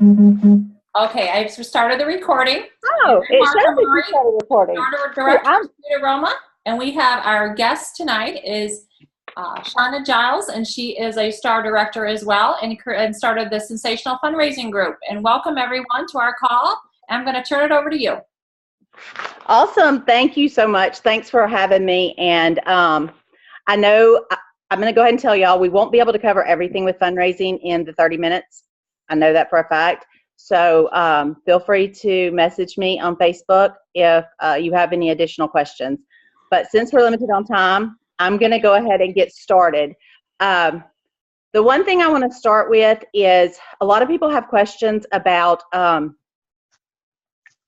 Okay, I've started the recording. Oh, I'm it shows Martha that you Murray, started recording. Art Ooh, Director of Aroma, and we have our guest tonight is Shana Giles, and she is a star director as well, and started the Scentsational Fundraising Group. And welcome everyone to our call. I'm going to turn it over to you. awesome. Thank you so much. Thanks for having me. And I know I'm going to go ahead and tell y'all we won't be able to cover everything with fundraising in the 30 minutes. I know that for a fact. So feel free to message me on Facebook if you have any additional questions. But since we're limited on time, I'm going to go ahead and get started. The one thing I want to start with is a lot of people have questions about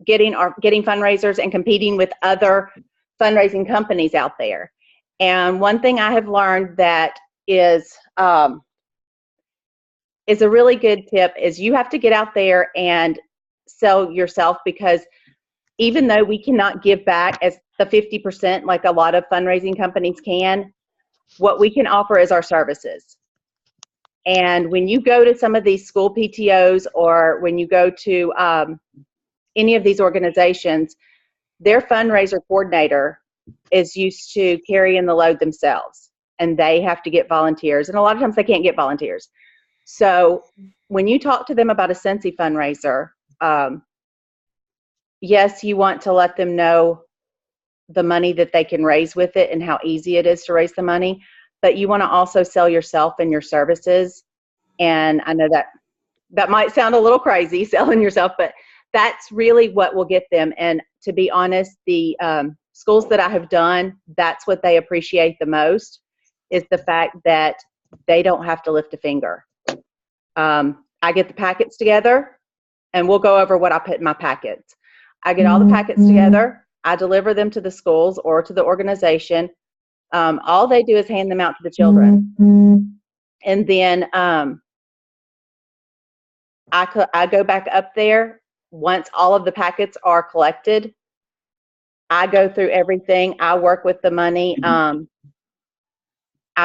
getting fundraisers and competing with other fundraising companies out there. And one thing I have learned that is a really good tip is you have to get out there and sell yourself, because even though we cannot give back as the 50% like a lot of fundraising companies can, what we can offer is our services. And when you go to some of these school PTOs, or when you go to any of these organizations, their fundraiser coordinator is used to carrying the load themselves, and they have to get volunteers. And a lot of times they can't get volunteers. So when you talk to them about a Scentsy fundraiser, yes, you want to let them know the money that they can raise with it and how easy it is to raise the money, but you want to also sell yourself and your services. And I know that might sound a little crazy, selling yourself, but that's really what will get them. And to be honest, the schools that I have done, that's what they appreciate the most, is the fact that they don't have to lift a finger. I get the packets together, and we'll go over what I put in my packets. I get all the packets together, I deliver them to the schools or to the organization. All they do is hand them out to the children. And then I go back up there. Once all of the packets are collected, I go through everything. I work with the money. I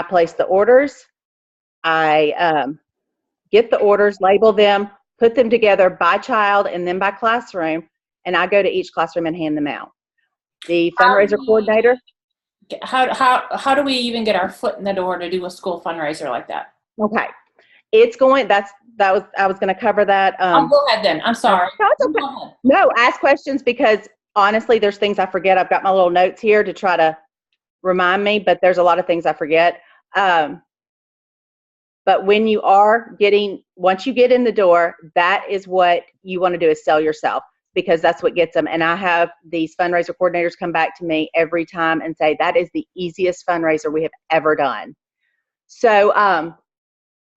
place the orders. I get the orders, label them, put them together by child and then by classroom, and I go to each classroom and hand them out. The fundraiser coordinator. How do we even get our foot in the door to do a school fundraiser like that? Okay, it's going. I was going to cover that. Go ahead then. I'm sorry. No, ask questions, because honestly, there's things I forget. I've got my little notes here to try to remind me, but there's a lot of things I forget. But when once you get in the door, that is what you want to do, is sell yourself, because that's what gets them. And I have these fundraiser coordinators come back to me every time and say, that is the easiest fundraiser we have ever done. So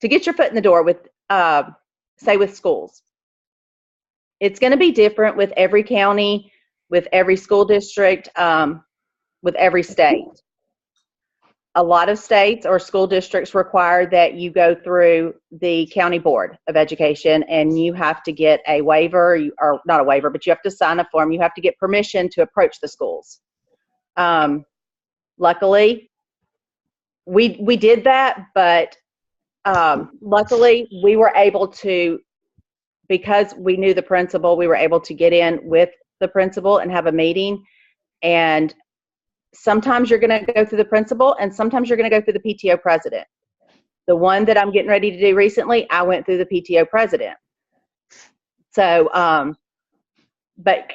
to get your foot in the door with, say, with schools, it's going to be different with every county, with every school district, with every state. A lot of states or school districts require that you go through the county board of education, and you have to get a waiver, or not a waiver, but you have to sign a form. You have to get permission to approach the schools. Luckily, we did that, but luckily we were able to, because we knew the principal, we were able to get in with the principal and have a meeting. And sometimes you're going to go through the principal, and sometimes you're going to go through the PTO president. The one that I'm getting ready to do recently, I went through the PTO president. So, but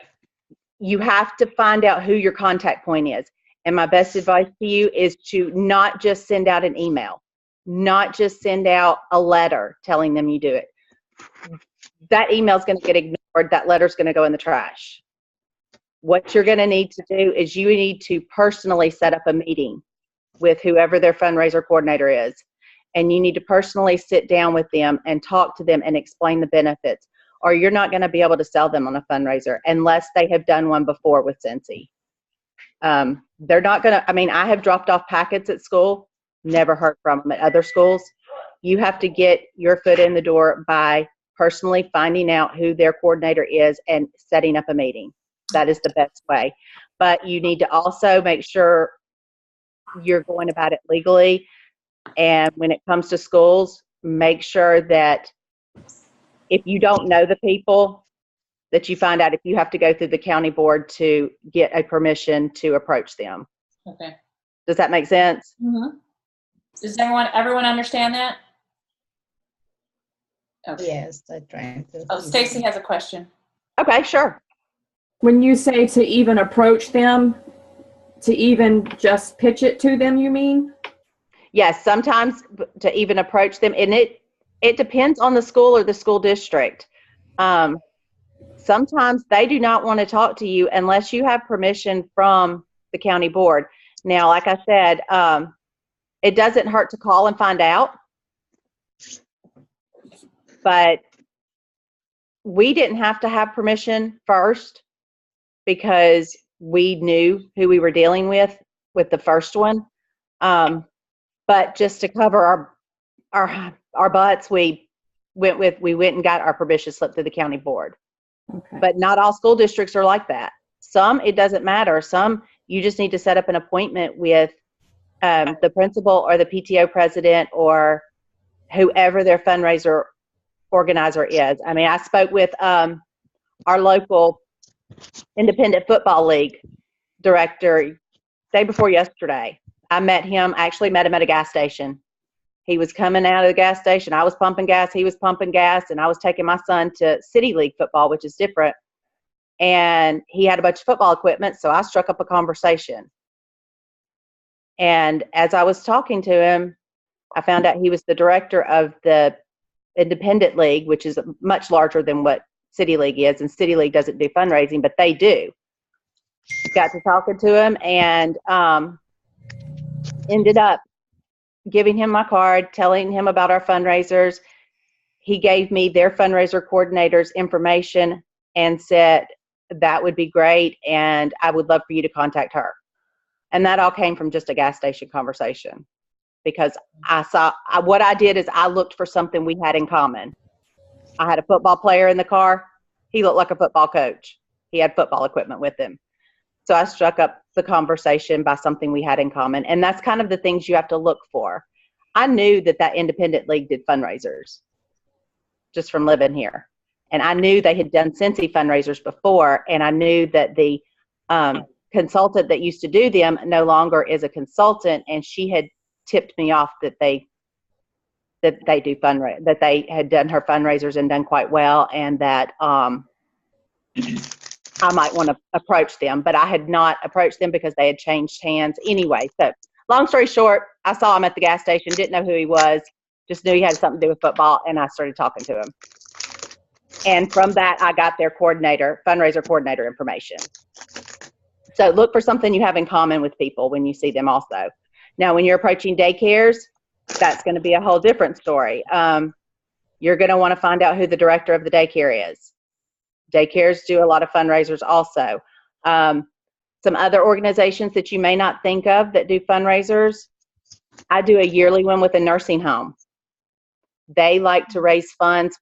you have to find out who your contact point is. And my best advice to you is to not just send out an email, not just send out a letter telling them you do it. That email is going to get ignored. That letter is going to go in the trash. What you're going to need to do is you need to personally set up a meeting with whoever their fundraiser coordinator is. And you need to personally sit down with them and talk to them and explain the benefits, or you're not going to be able to sell them on a fundraiser unless they have done one before with Scentsy. They're not going to, I have dropped off packets at school, never heard from them at other schools. You have to get your foot in the door by personally finding out who their coordinator is and setting up a meeting. That is the best way. But you need to also make sure you're going about it legally. And when it comes to schools, make sure that if you don't know the people, that you find out if you have to go through the county board to get a permission to approach them. Okay. Does that make sense? Mm-hmm. Does everyone understand that? Okay. Yes, I trying to. Oh, Stacy has a question. Okay, sure. When you say to even approach them, to even just pitch it to them, you mean? Yes, sometimes to even approach them, and it depends on the school or the school district. Sometimes they do not want to talk to you unless you have permission from the county board. Now, like I said, it doesn't hurt to call and find out, but we didn't have to have permission first because we knew who we were dealing with the first one. But just to cover our butts, we went and got our permission slip through the county board. Okay. But not all school districts are like that. Some, it doesn't matter. Some, you just need to set up an appointment with the principal or the PTO president or whoever their fundraiser organizer is. I mean, I spoke with our local independent football league director day before yesterday. I actually met him at a gas station. He was coming out of the gas station. I was pumping gas. He was pumping gas. And I was taking my son to City League football, which is different. And he had a bunch of football equipment. So I struck up a conversation. And as I was talking to him, I found out he was the director of the independent league, which is much larger than what City League is. And City League doesn't do fundraising, but they do. Got to talking to him and ended up giving him my card, telling him about our fundraisers. He gave me their fundraiser coordinator's information and said, that would be great, and I would love for you to contact her. And that all came from just a gas station conversation because what I did is I looked for something we had in common. I had a football player in the car. He looked like a football coach. He had football equipment with him. So I struck up the conversation by something we had in common. And that's kind of the things you have to look for. I knew that independent league did fundraisers just from living here. And I knew they had done Scentsy fundraisers before. And I knew that the consultant that used to do them no longer is a consultant. And she had tipped me off that they do that they had done her fundraisers and done quite well. And that I might want to approach them, but I had not approached them because they had changed hands anyway. So long story short, I saw him at the gas station, didn't know who he was, just knew he had something to do with football, and I started talking to him. And from that, I got their fundraiser coordinator information. So look for something you have in common with people when you see them also. Now, when you're approaching daycares, that's going to be a whole different story. You're going to want to find out who the director of the daycare is. Daycares do a lot of fundraisers also. Some other organizations that you may not think of that do fundraisers, I do a yearly one with a nursing home. They like to raise funds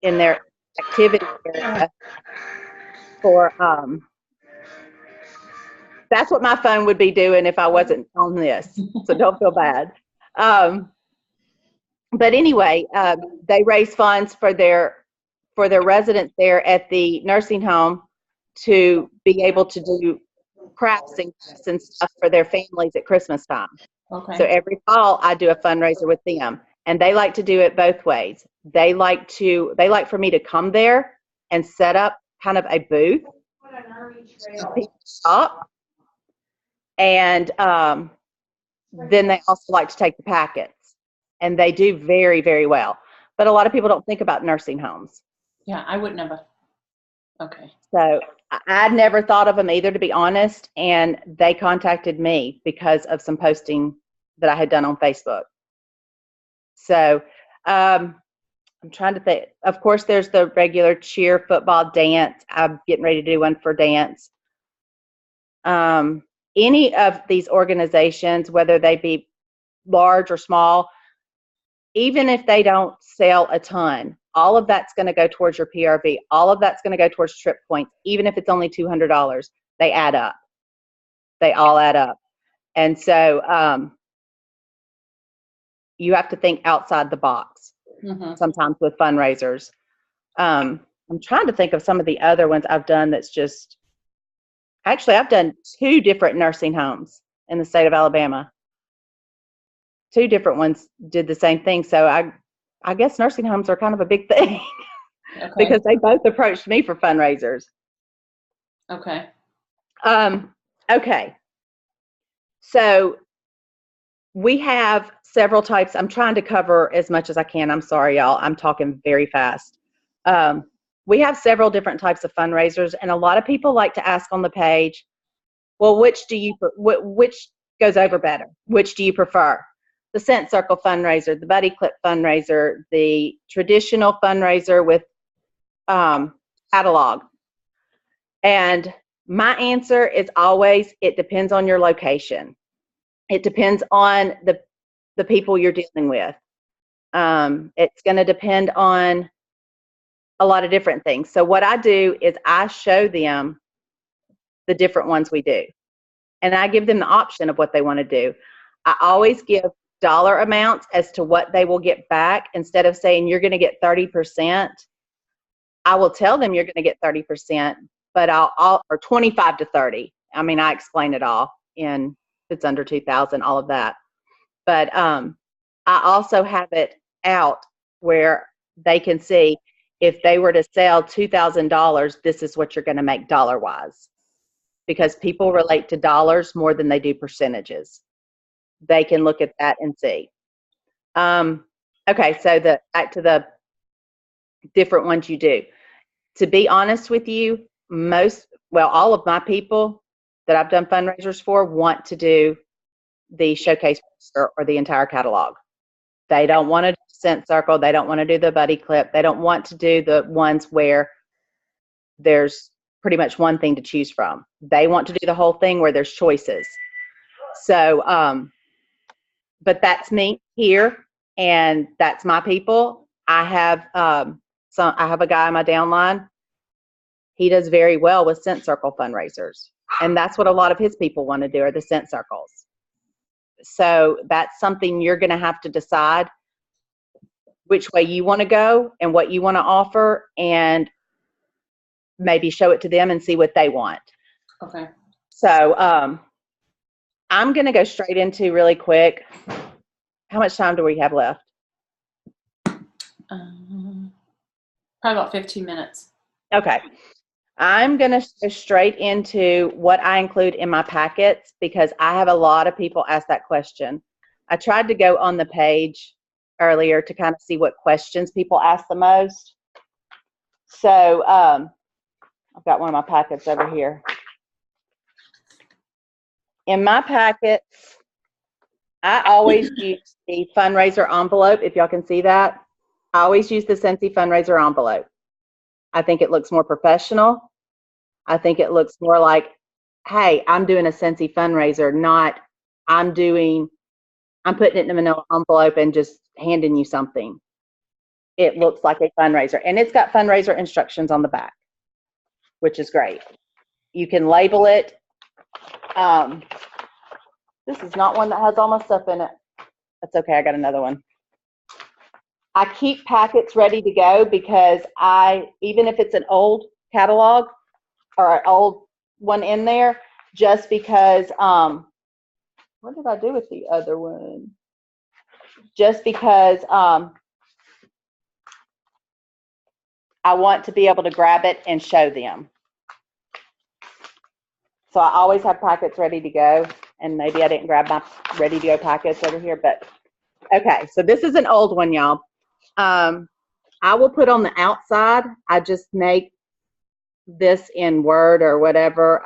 in their activity area for, that's what my phone would be doing if I wasn't on this, so don't feel bad. But anyway, they raise funds for their residents there at the nursing home to be able to do crafts and stuff for their families at Christmas time. Okay. So every fall I do a fundraiser with them, and they like to do it both ways. They like for me to come there and set up kind of a booth, shop, and then they also like to take the packets, and they do very, very well. But a lot of people don't think about nursing homes. Yeah, I wouldn't have. Okay. So I'd never thought of them either, to be honest. And they contacted me because of some posting that I had done on Facebook. So I'm trying to think. Of course, there's the regular cheer, football, dance. I'm getting ready to do one for dance. Any of these organizations, whether they be large or small, even if they don't sell a ton, all of that's going to go towards your PRV. All of that's going to go towards trip points. Even if it's only $200, they add up. They all add up. And so you have to think outside the box sometimes with fundraisers. I'm trying to think of some of the other ones I've done that's just, actually, I've done 2 different nursing homes in the state of Alabama. 2 different ones did the same thing. So I guess nursing homes are kind of a big thing Okay. because they both approached me for fundraisers. Okay. Okay. So we have several types. I'm trying to cover as much as I can. I'm sorry, y'all. I'm talking very fast. We have several different types of fundraisers, and a lot of people like to ask on the page, well, which goes over better? Which do you prefer? The Scent Circle fundraiser, the Buddy Clip fundraiser, the traditional fundraiser with catalog. And my answer is always, it depends on your location. It depends on the people you're dealing with. It's going to depend on a lot of different things. So what I do is I show them the different ones we do. And I give them the option of what they want to do. I always give dollar amounts as to what they will get back. Instead of saying you're going to get 30%, I will tell them you're going to get 30%, but or 25 to 30. I mean, I explain it all in, if it's under 2,000, all of that. But I also have it out where they can see if they were to sell $2,000, this is what you're going to make dollar-wise. Because people relate to dollars more than they do percentages. They can look at that and see. Okay, so back to the different ones you do. To be honest with you, all of my people that I've done fundraisers for want to do the showcase or the entire catalog. They don't want to do Scent Circle. They don't want to do the Buddy Clip. They don't want to do the ones where there's pretty much one thing to choose from. They want to do the whole thing where there's choices. So, but that's me here, and that's my people. I have I have a guy on my downline. He does very well with Scent Circle fundraisers, and that's what a lot of his people want to do, are the Scent Circles. So that's something you're going to have to decide which way you want to go and what you want to offer, and maybe show it to them and see what they want. Okay. So I'm going to go straight into really quick. How much time do we have left? Probably about 15 minutes. Okay. I'm going to go straight into what I include in my packets, because I have a lot of people ask that question. I tried to go on the page earlier to kind of see what questions people ask the most. So I've got one of my packets over here. In my packets, I always use the fundraiser envelope, if y'all can see that. I always use the Scentsy fundraiser envelope. I think it looks more professional. I think it looks more like, hey, I'm doing a Scentsy fundraiser, not I'm putting it in a manila envelope and just handing you something. It looks like a fundraiser. And it's got fundraiser instructions on the back, which is great. You can label it. This is not one that has all my stuff in it. That's okay, I got another one. I keep packets ready to go because even if it's an old catalog or an old one in there, just because, what did I do with the other one? Just because I want to be able to grab it and show them. So I always have packets ready to go, and maybe I didn't grab my ready to go packets over here, but okay. So this is an old one, y'all. I will put on the outside, I just make this in Word or whatever,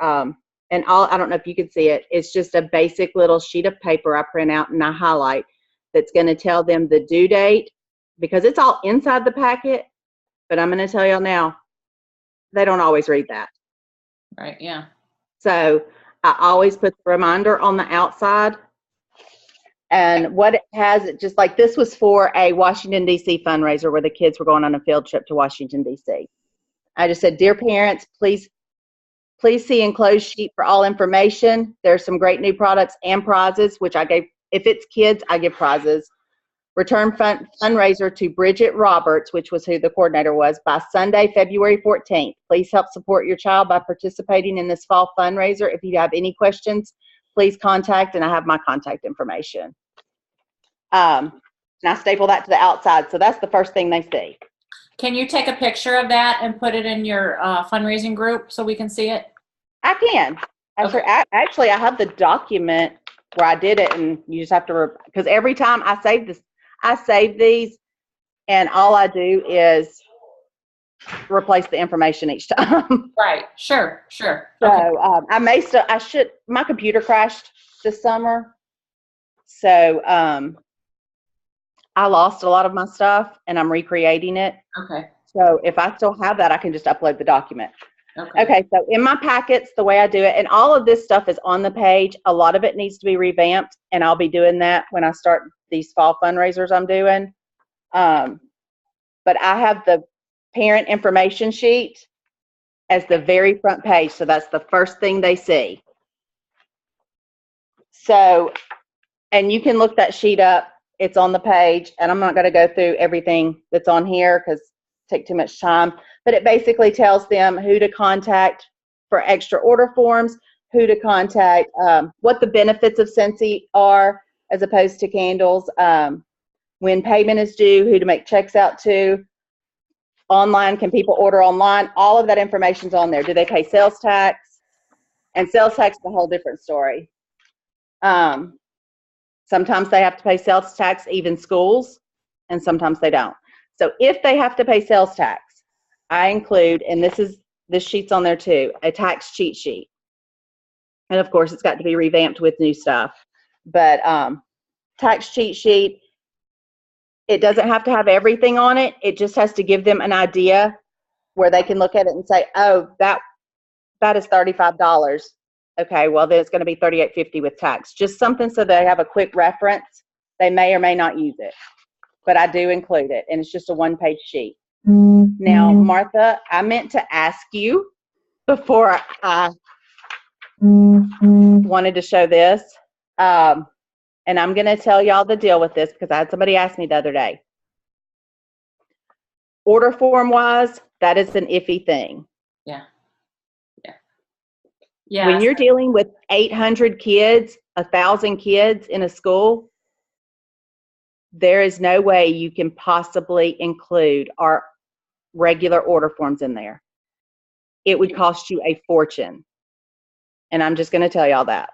and I don't know if you can see it, it's just a basic little sheet of paper I print out and I highlight that's going to tell them the due date, because it's all inside the packet, but I'm going to tell y'all now, they don't always read that. Right, yeah. So I always put the reminder on the outside. And what it has, it just like this was for a Washington, D.C. fundraiser where the kids were going on a field trip to Washington, D.C. I just said, dear parents, please see enclosed sheet for all information. There's some great new products and prizes, which I gave. If it's kids, I give prizes. Return fundraiser to Bridget Roberts, which was who the coordinator was, by Sunday, February 14th. Please help support your child by participating in this fall fundraiser. If you have any questions, please contact, and I have my contact information. And I staple that to the outside, so that's the first thing they see. Can you take a picture of that and put it in your fundraising group so we can see it? I can. Okay. Actually, I have the document where I did it, and you just have to, because every time I save these, and all I do is replace the information each time. Right. Sure. So Okay. My computer crashed this summer, so I lost a lot of my stuff, and I'm recreating it. Okay. So if I still have that, I can just upload the document. Okay. So in my packets, the way I do it, and all of this stuff is on the page. A lot of it needs to be revamped, and I'll be doing that when I start these fall fundraisers I'm doing. But I have the parent information sheet as the very front page, so that's the first thing they see. So, and you can look that sheet up. It's on the page, and I'm not going to go through everything that's on here because it takes too much time. But it basically tells them who to contact for extra order forms, who to contact, what the benefits of Scentsy are as opposed to candles, when payment is due, who to make checks out to, online, can people order online? All of that information's on there. Do they pay sales tax? And sales tax is a whole different story. Sometimes they have to pay sales tax, even schools, and sometimes they don't. So if they have to pay sales tax, I include, and this sheet's on there too, a tax cheat sheet. And of course, it's got to be revamped with new stuff. But tax cheat sheet, it doesn't have to have everything on it. It just has to give them an idea where they can look at it and say, oh, that is $35. Okay, well, then it's going to be $38.50 with tax. Just something so they have a quick reference. They may or may not use it, but I do include it, and it's just a one-page sheet. Now, Martha, I meant to ask you before I wanted to show this, and I'm going to tell y'all the deal with this because I had somebody ask me the other day. Order form-wise, that is an iffy thing. Yeah. When you're dealing with 800 kids, 1,000 kids in a school, there is no way you can possibly include our regular order forms in there. It would cost you a fortune. And I'm just going to tell y'all that.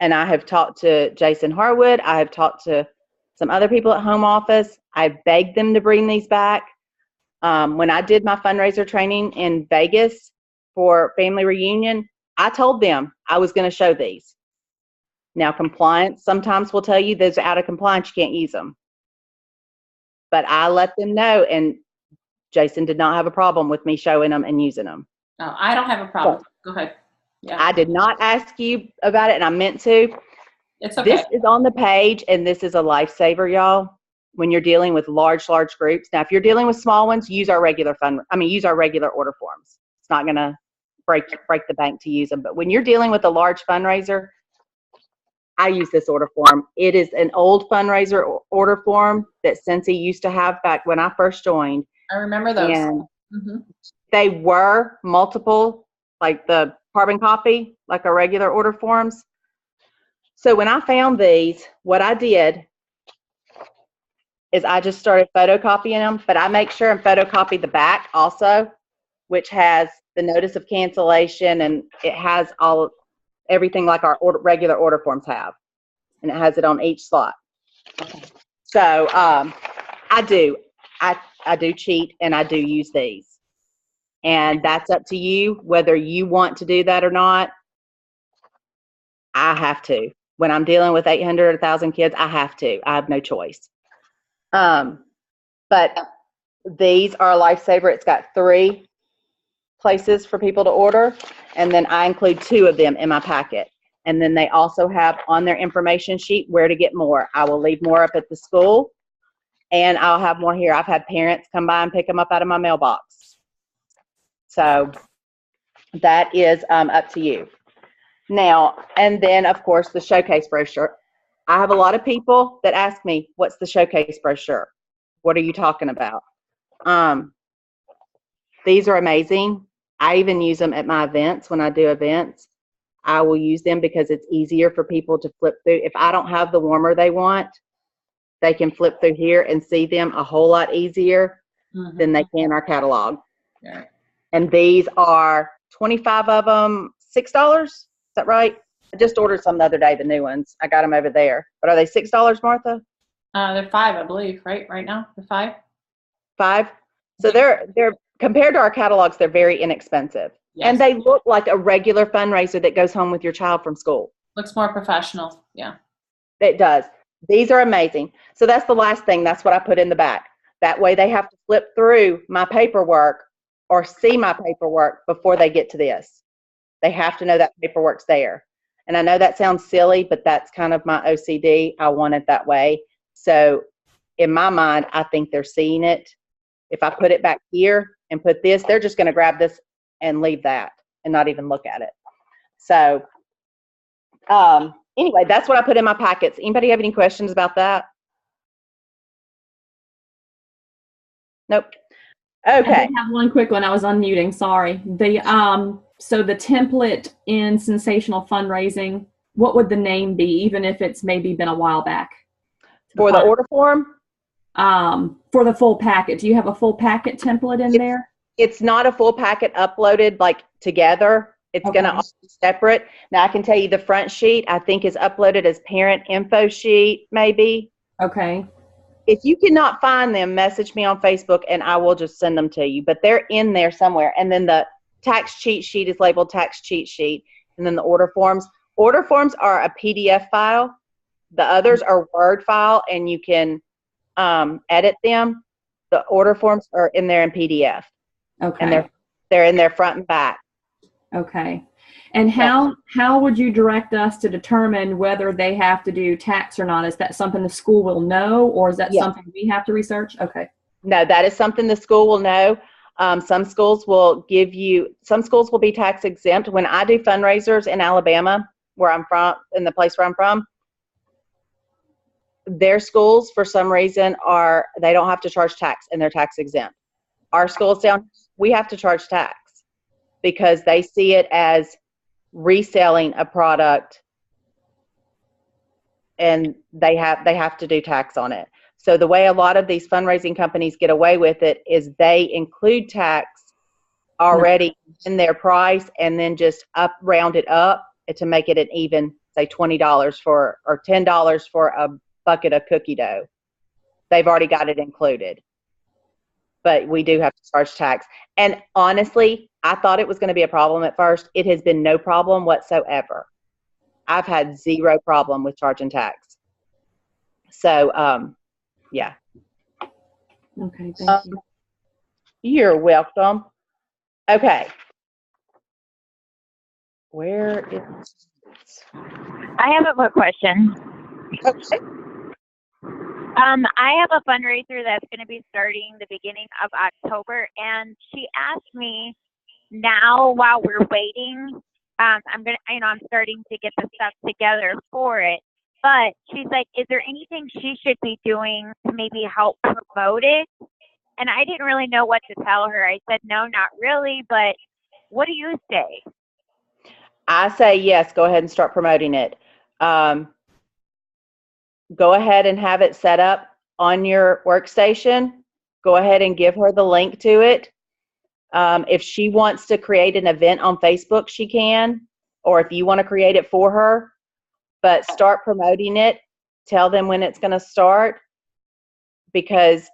And I have talked to Jason Harwood. I have talked to some other people at home office. I begged them to bring these back. When I did my fundraiser training in Vegas for family reunion, I told them I was going to show these. Now, compliance sometimes will tell you those are out of compliance, you can't use them. But I let them know, and Jason did not have a problem with me showing them and using them. No, I don't have a problem. Go ahead. Yeah. I did not ask you about it, and I meant to. It's okay. This is on the page, and this is a lifesaver, y'all, when you're dealing with large groups. Now, if you're dealing with small ones, use our regular order forms. It's not going to break the bank to use them. But when you're dealing with a large fundraiser, I use this order form. It is an old fundraiser order form that Scentsy used to have back when I first joined. I remember those. And they were multiple, like the carbon copy, like a regular order forms. So when I found these, what I did is I just started photocopying them, but I make sure and photocopy the back also, which has the notice of cancellation, and it has everything like our regular order forms have, and it has it on each slot. Okay. So I do cheat, and I do use these, and that's up to you whether you want to do that or not. I have to. When I'm dealing with 800 or 1,000 kids, I have to. I have no choice. But these are a lifesaver. It's got 3 places for people to order, and then I include 2 of them in my packet. And then they also have on their information sheet where to get more. I will leave more up at the school, and I'll have more here. I've had parents come by and pick them up out of my mailbox. So that is up to you. Now, and then of course the showcase brochure. I have a lot of people that ask me, what's the showcase brochure? What are you talking about? These are amazing. I even use them at my events. When I do events, I will use them because it's easier for people to flip through. If I don't have the warmer they want, they can flip through here and see them a whole lot easier than they can our catalog. Yeah. And these are 25 of them, $6. Is that right? I just ordered some the other day, the new ones. I got them over there. But are they $6, Martha? They're 5, I believe, right? Right now, they're 5. 5. So they're compared to our catalogs, they're very inexpensive. Yes. And they look like a regular fundraiser that goes home with your child from school. Looks more professional. Yeah. It does. These are amazing. So that's the last thing. That's what I put in the back. That way they have to flip through my paperwork or see my paperwork before they get to this. They have to know that paperwork's there. And I know that sounds silly, but that's kind of my OCD. I want it that way. So in my mind, I think they're seeing it. If I put it back here and put this, they're just going to grab this and leave that and not even look at it. So anyway, that's what I put in my packets. Anybody have any questions about that? Nope. Okay. I did have one quick one. I was unmuting. Sorry. So the template in Scentsational Fundraising, what would the name be, even if it's maybe been a while back? For the order form? For the full packet. Do you have a full packet template in there? It's not a full packet uploaded like together. It's going to be separate. Now I can tell you the front sheet I think is uploaded as parent info sheet maybe. Okay. If you cannot find them, message me on Facebook and I will just send them to you. But they're in there somewhere. And then the tax cheat sheet is labeled tax cheat sheet. And then the order forms. Order forms are a PDF file. The others are Word file and you can edit them. The order forms are in there in PDF. Okay. And they're in there front and back. Okay. And how would you direct us to determine whether they have to do tax or not? Is that something the school will know, or is that something we have to research? Okay. No, that is something the school will know. Some schools will be tax exempt. When I do fundraisers in Alabama, where I'm from, in the place where I'm from, their schools, for some reason, they don't have to charge tax and they're tax exempt. Our schools down, we have to charge tax because they see it as reselling a product and they have to do tax on it. So the way a lot of these fundraising companies get away with it is they include tax already in their price and then just round it up to make it an even, say $20 or $10 for a bucket of cookie dough. They've already got it included. But we do have to charge tax. And honestly, I thought it was going to be a problem at first. It has been no problem whatsoever. I've had zero problem with charging tax. So, yeah. Okay, thank you. You're welcome. Okay. Where is I have a quick question. Okay. I have a fundraiser that's going to be starting the beginning of October, and she asked me now while we're waiting. I'm starting to get the stuff together for it. But she's like, is there anything she should be doing to maybe help promote it? And I didn't really know what to tell her. I said, no, not really. But what do you say? I say yes, go ahead and start promoting it. Go ahead and have it set up on your workstation. Go ahead and give her the link to it. If she wants to create an event on Facebook, she can, or if you want to create it for her, but start promoting it. Tell them when it's going to start, because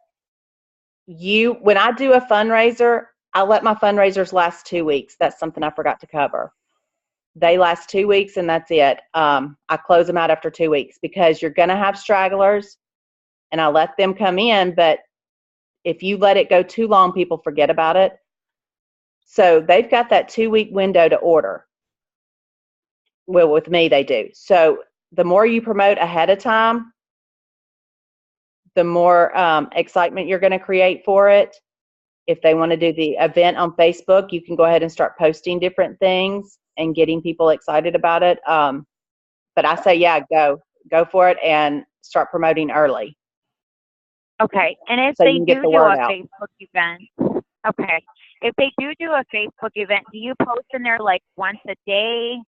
when I do a fundraiser, I let my fundraisers last 2 weeks. That's something I forgot to cover. They last 2 weeks and that's it. I close them out after 2 weeks because you're going to have stragglers and I let them come in. But if you let it go too long, people forget about it. So they've got that 2 week window to order. Well, with me, they do. So the more you promote ahead of time, the more excitement you're going to create for it. If they want to do the event on Facebook, you can go ahead and start posting different things and getting people excited about it. But I say, yeah, go go for it and start promoting early. Okay. And if So you they can get do the do word a out. Facebook event, okay. If they do a Facebook event, do you post in there like once a day,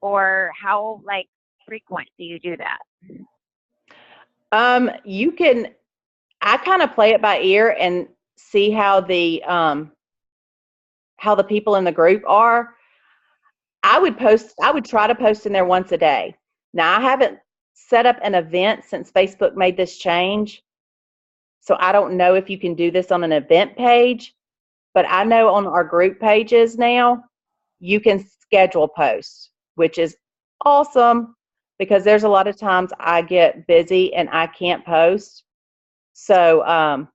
or how like frequent do you do that? You can, I kind of play it by ear and see how the people in the group are. I would try to post in there once a day. Now I haven't set up an event since Facebook made this change. So I don't know if you can do this on an event page, but I know on our group pages now, you can schedule posts, which is awesome because there's a lot of times I get busy and I can't post. So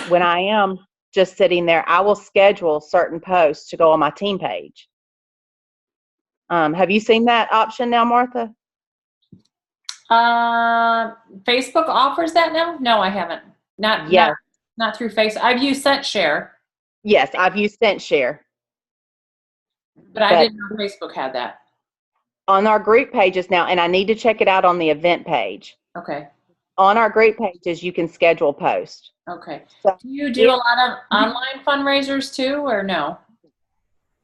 when I am just sitting there, I will schedule certain posts to go on my team page. Have you seen that option now, Martha? Facebook offers that now? No, I haven't. Not through Facebook. I've used Scentshare. Yes, I've used Scentshare. But I didn't know Facebook had that. On our group pages now, and I need to check it out on the event page. Okay. On our group pages, you can schedule posts. Okay. So do you do a lot of online fundraisers too, or no?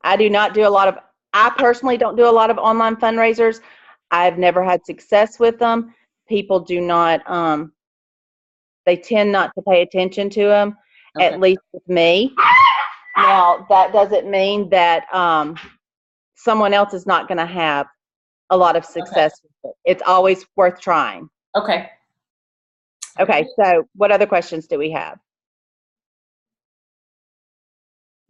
I do not do a lot of, I personally don't do a lot of online fundraisers. I've never had success with them. People do not, they tend not to pay attention to them, at least with me. Now, that doesn't mean that someone else is not going to have a lot of success with it. It's always worth trying. Okay. Okay, so what other questions do we have?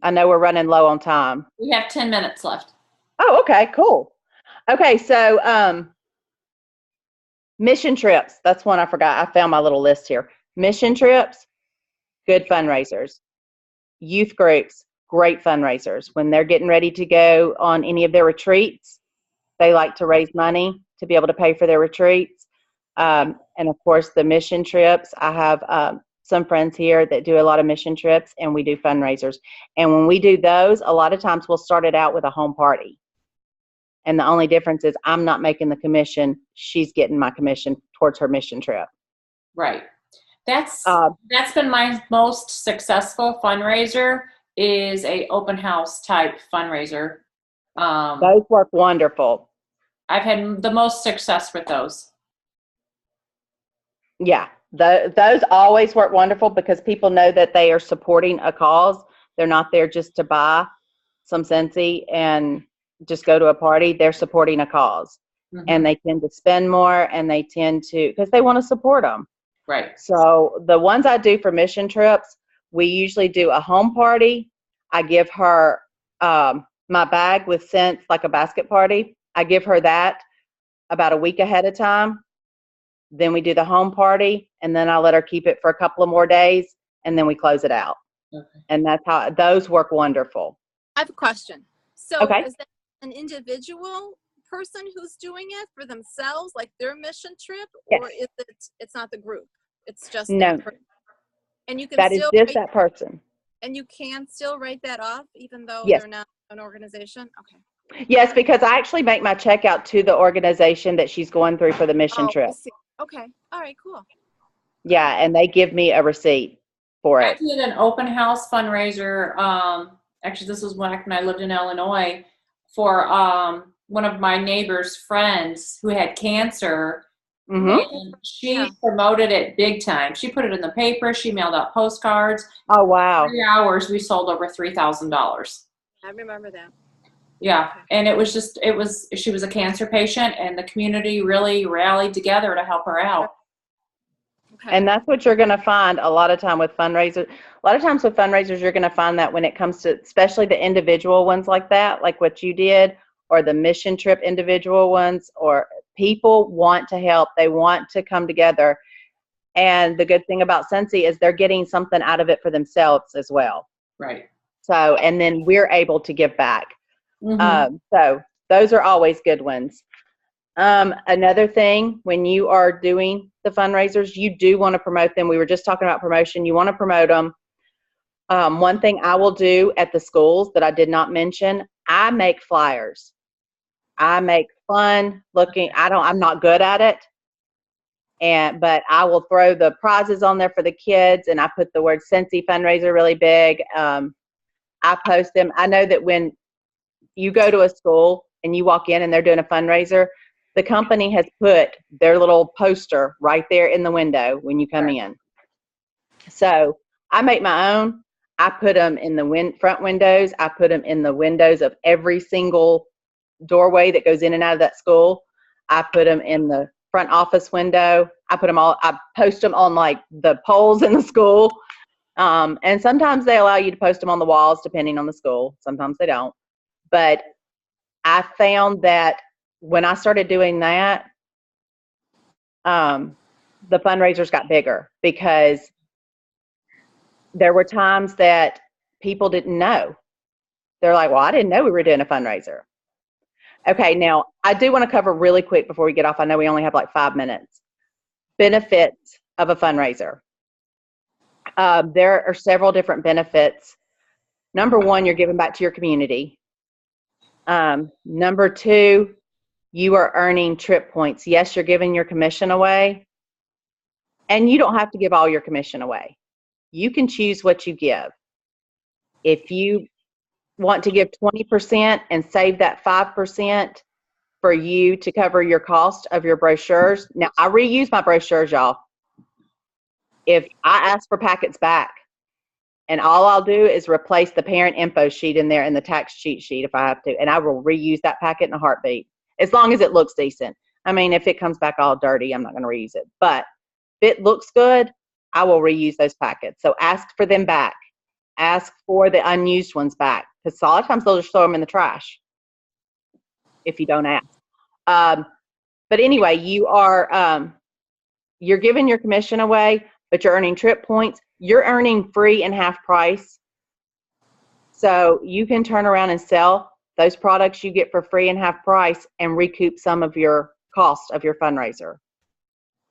I know we're running low on time. We have 10 minutes left. Oh, okay, cool. Okay, so mission trips. That's one I forgot. I found my little list here. Mission trips, good fundraisers. Youth groups, great fundraisers. When they're getting ready to go on any of their retreats, they like to raise money to be able to pay for their retreats. And of course, the mission trips. I have some friends here that do a lot of mission trips, and we do fundraisers. And when we do those, a lot of times we'll start it out with a home party. And the only difference is I'm not making the commission. She's getting my commission towards her mission trip. Right. That's been my most successful fundraiser, is a open house type fundraiser. Those work wonderful. I've had the most success with those. Yeah, those always work wonderful because people know that they are supporting a cause. They're not there just to buy some Scentsy and just go to a party. They're supporting a cause. Mm-hmm. And they tend to spend more, and they tend to, because they want to support them. Right. So the ones I do for mission trips, we usually do a home party. I give her my bag with scents, like a basket party. I give her that about a week ahead of time. Then we do the home party, and then I let her keep it for a couple of more days, and then we close it out. Okay. And that's how those work wonderful. I have a question. So is that an individual person who's doing it for themselves, like their mission trip, or is it's not the group? It's just no. That person. And you can that still is just that person. And you can still write that off, even though yes. they're not an organization. Okay. Yes, because I actually make my check out to the organization that she's going through for the mission trip. I see. Okay. All right. Cool. Yeah, and they give me a receipt for it. I did an open house fundraiser. Actually, this was when I lived in Illinois, for one of my neighbor's friends who had cancer. Mm-hmm. And she promoted it big time. She put it in the paper. She mailed out postcards. Oh, wow. 3 hours, we sold over $3,000. I remember that. Yeah. And it was she was a cancer patient, and the community really rallied together to help her out. Okay. And that's what you're going to find a lot of time with fundraisers. A lot of times with fundraisers, you're going to find that when it comes to, especially the individual ones like that, like what you did, or the mission trip individual ones, or people want to help. They want to come together. And the good thing about Scentsy is they're getting something out of it for themselves as well. Right. So, and then we're able to give back. Mm-hmm. So those are always good ones. Another thing, when you are doing the fundraisers, you do want to promote them. We were just talking about promotion. You want to promote them. One thing I will do at the schools that I did not mention, I make flyers. I make fun looking. I'm not good at it. But I will throw the prizes on there for the kids, and I put the word Scentsy fundraiser really big. I post them. I know that when you go to a school and you walk in and they're doing a fundraiser, the company has put their little poster right there in the window when you come in. So I make my own. I put them in the front windows. I put them in the windows of every single doorway that goes in and out of that school. I put them in the front office window. I post them on like the poles in the school. And sometimes they allow you to post them on the walls depending on the school. Sometimes they don't. But I found that when I started doing that, the fundraisers got bigger because there were times that people didn't know. They're like, well, I didn't know we were doing a fundraiser. Okay, now I do want to cover really quick before we get off. I know we only have like 5 minutes. Benefits of a fundraiser. There are several different benefits. Number one, you're giving back to your community. Number two, you are earning trip points. Yes, you're giving your commission away, and you don't have to give all your commission away. You can choose what you give. If you want to give 20% and save that 5% for you to cover your cost of your brochures. Now, I reuse my brochures, y'all. If I ask for packets back, and all I'll do is replace the parent info sheet in there and the tax cheat sheet if I have to, and I will reuse that packet in a heartbeat, as long as it looks decent. I mean, if it comes back all dirty, I'm not going to reuse it. But if it looks good, I will reuse those packets. So ask for them back. Ask for the unused ones back, because a lot of times they'll just throw them in the trash if you don't ask. But anyway, you're giving your commission away, but you're earning trip points. You're earning free and half price. So you can turn around and sell those products you get for free and half price and recoup some of your cost of your fundraiser.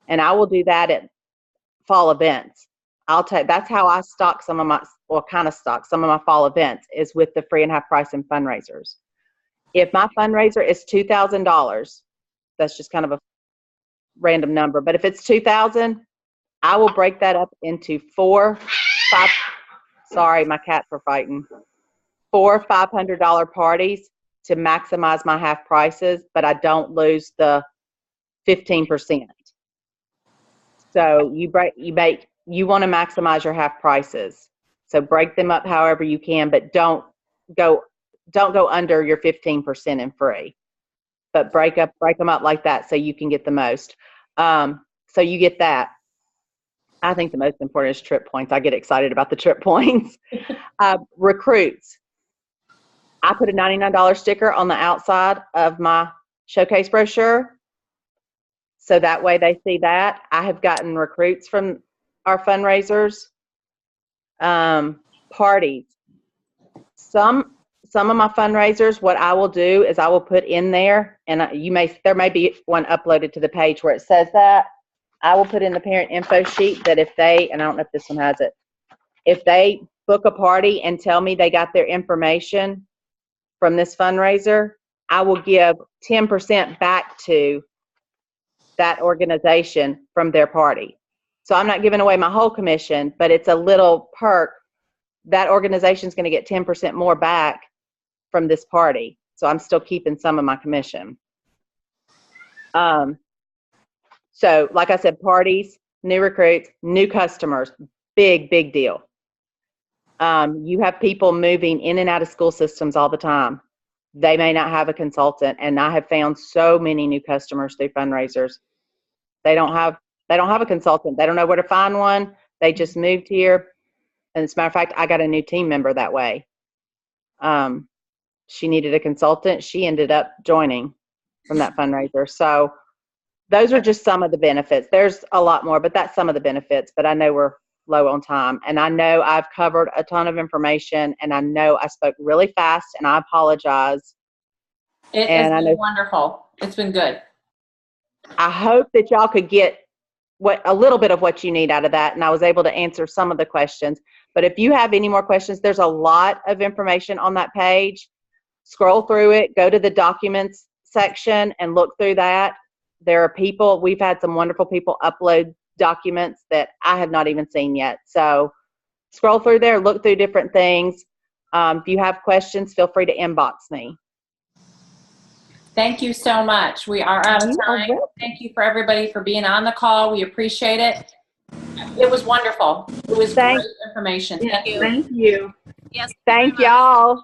And I will do that at fall events. That's how I stock some of my fall events, is with the free and half price and fundraisers. If my fundraiser is $2,000, that's just kind of a random number, but if it's $2,000, I will break that up into sorry, my cats are fighting. 4 $500 parties to maximize my half prices, but I don't lose the 15%. So you want to maximize your half prices. So break them up however you can, but don't go under your 15% in free. But break them up like that so you can get the most. So you get that. I think the most important is trip points. I get excited about the trip points. Recruits. I put a $99 sticker on the outside of my showcase brochure, so that way they see that. I have gotten recruits from our fundraisers. Parties. Some of my fundraisers, what I will do is I will put in there, and there may be one uploaded to the page where it says that. I will put in the parent info sheet that and I don't know if this one has it, if they book a party and tell me they got their information from this fundraiser, I will give 10% back to that organization from their party. So I'm not giving away my whole commission, but it's a little perk. That organization is going to get 10% more back from this party. So I'm still keeping some of my commission. So like I said, parties, new recruits, new customers, big deal. You have people moving in and out of school systems all the time. They may not have a consultant, and I have found so many new customers through fundraisers. They don't have a consultant. They don't know where to find one. They just moved here. And as a matter of fact, I got a new team member that way. She needed a consultant. She ended up joining from that fundraiser. So those are just some of the benefits. There's a lot more, but that's some of the benefits. But I know we're low on time, and I know I've covered a ton of information, and I know I spoke really fast, and I apologize. It has been wonderful. It's been good. I hope that y'all could get a little bit of what you need out of that, and I was able to answer some of the questions. But if you have any more questions, there's a lot of information on that page. Scroll through it, go to the documents section and look through that. There are people, we've had some wonderful people upload documents that I have not even seen yet. So scroll through there, look through different things. If you have questions, feel free to inbox me. Thank you so much. We are out of time. Thank you for everybody for being on the call. We appreciate it. It was wonderful. It was great information. Thank you. Thank you. Yes. Thank y'all.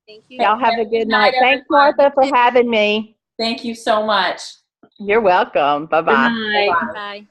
Thank you. Y'all have a good night. Thanks, everyone. Martha, for having me. Thank you so much. You're welcome. Bye-bye. Good night. Bye.